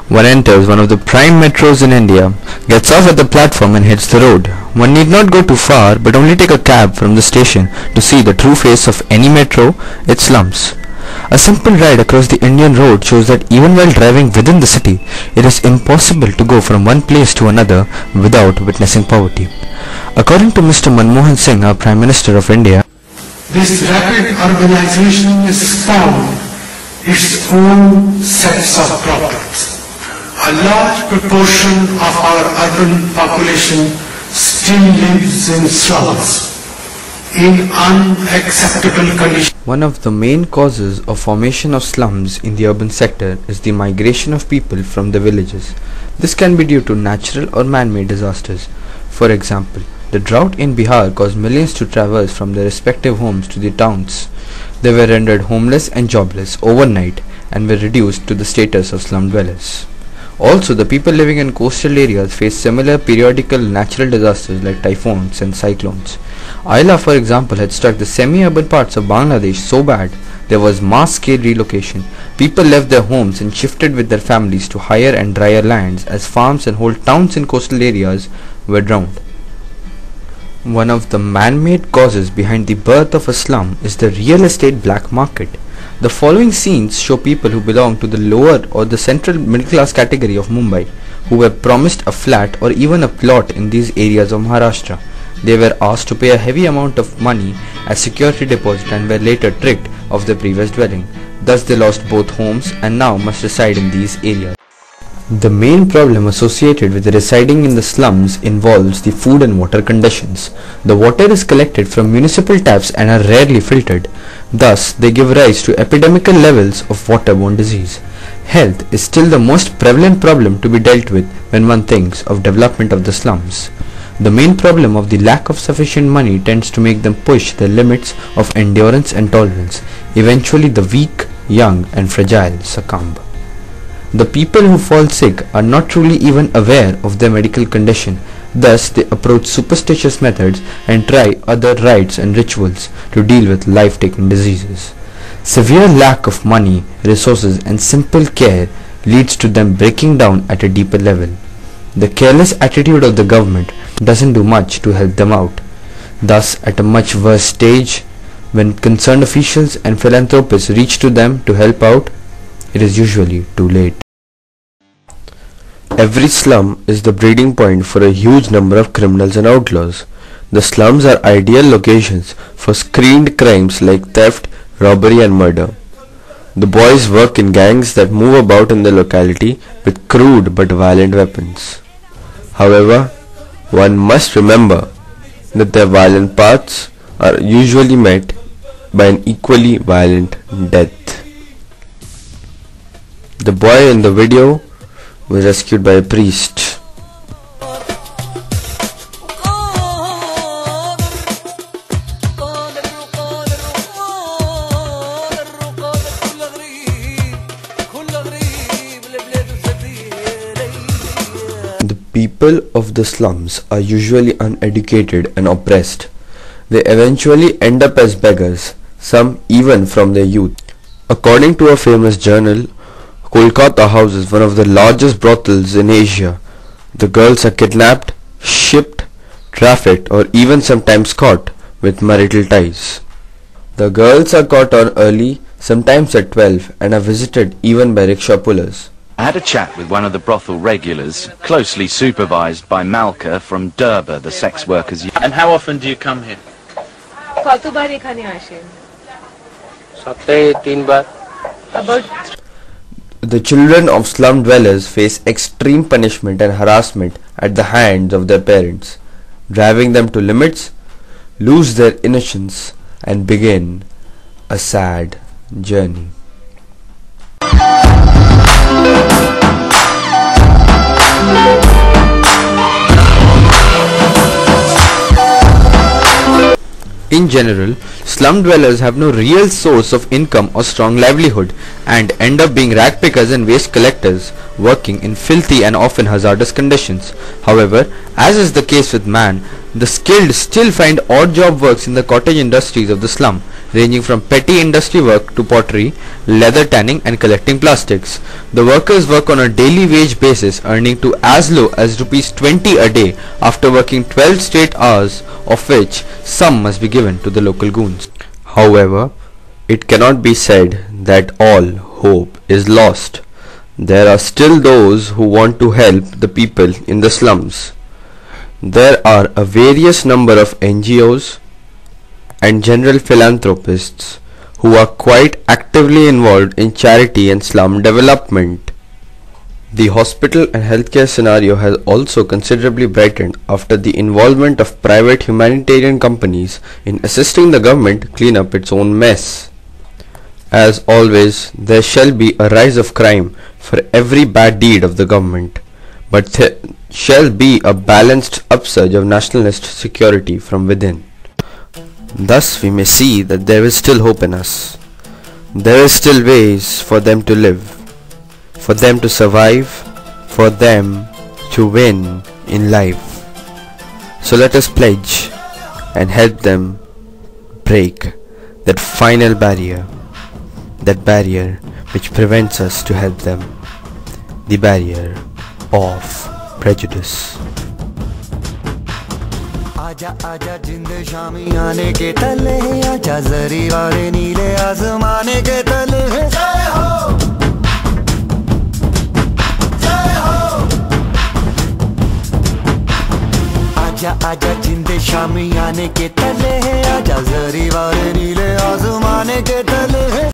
One enters one of the prime metros in India, gets off at the platform and hits the road. One need not go too far but only take a cab from the station to see the true face of any metro, its slums. A simple ride across the Indian road shows that even while driving within the city, it is impossible to go from one place to another without witnessing poverty. According to Mr. Manmohan Singh, our Prime Minister of India, this rapid urbanization has found its own sets of problems. A large proportion of our urban population still lives in slums, in unacceptable conditions. one of the main causes of formation of slums in the urban sector is the migration of people from the villages. This can be due to natural or man-made disasters. For example, the drought in Bihar caused millions to traverse from their respective homes to the towns. They were rendered homeless and jobless overnight and were reduced to the status of slum dwellers. Also, the people living in coastal areas face similar periodical natural disasters like typhoons and cyclones. Ayla, for example, had struck the semi-urban parts of Bangladesh so bad there was mass-scale relocation. People left their homes and shifted with their families to higher and drier lands as farms and whole towns in coastal areas were drowned. One of the man-made causes behind the birth of a slum is the real estate black market. The following scenes show people who belong to the lower or the central middle class category of Mumbai who were promised a flat or even a plot in these areas of Maharashtra. They were asked to pay a heavy amount of money as security deposit and were later tricked of their previous dwelling. Thus they lost both homes and now must reside in these areas. The main problem associated with residing in the slums involves the food and water conditions. The water is collected from municipal taps and are rarely filtered. Thus, they give rise to epidemical levels of waterborne disease. Health is still the most prevalent problem to be dealt with when one thinks of development of the slums. The main problem of the lack of sufficient money tends to make them push the limits of endurance and tolerance. Eventually, the weak, young and fragile succumb. The people who fall sick are not truly even aware of their medical condition. Thus, they approach superstitious methods and try other rites and rituals to deal with life-taking diseases. Severe lack of money, resources and simple care leads to them breaking down at a deeper level. The careless attitude of the government doesn't do much to help them out. Thus, at a much worse stage, when concerned officials and philanthropists reach to them to help out, it is usually too late. Every slum is the breeding point for a huge number of criminals and outlaws. The slums are ideal locations for screened crimes like theft, robbery and murder. The boys work in gangs that move about in the locality with crude but violent weapons. However, one must remember that their violent paths are usually met by an equally violent death. The boy in the video was rescued by a priest. The people of the slums are usually uneducated and oppressed. They eventually end up as beggars, some even from their youth. According to a famous journal, Kolkata houses one of the largest brothels in Asia. The girls are kidnapped, shipped, trafficked or even sometimes caught with marital ties. The girls are caught on early, sometimes at 12 and are visited even by rickshaw pullers. I had a chat with one of the brothel regulars, closely supervised by Malka from Durbar, the sex workers. And how often do you come here? কতবার এখানে আসেন? সপ্তাহে 3 বার। About The children of slum dwellers face extreme punishment and harassment at the hands of their parents, driving them to limits, lose their innocence and begin a sad journey. In general, slum dwellers have no real source of income or strong livelihood and end up being rag pickers and waste collectors, working in filthy and often hazardous conditions. However, as is the case with man, the skilled still find odd job works in the cottage industries of the slum ranging from petty industry work to pottery, leather tanning and collecting plastics. The workers work on a daily wage basis, earning to as low as rupees 20 a day after working 12 straight hours, of which some must be given to the local goons. However, it cannot be said that all hope is lost. There are still those who want to help the people in the slums. There are a various number of NGOs and general philanthropists who are quite actively involved in charity and slum development. The hospital and healthcare scenario has also considerably brightened after the involvement of private humanitarian companies in assisting the government clean up its own mess. As always, there shall be a rise of crime for every bad deed of the government, but there shall be a balanced upsurge of nationalist security from within. Thus we may see that there is still hope in us. There is still ways for them to live, for them to survive, for them to win in life. So let us pledge and help them break that final barrier, that barrier which prevents us to help them, the barrier of prejudice. आजा आजा जिंद शामी आने के तले, आजा जरी वाले नीले आसमाने के तले। जय हो, जय हो। आजा आजा जिंद शामी आने के तले, आजा जरी वाले नीले आसमाने के तले।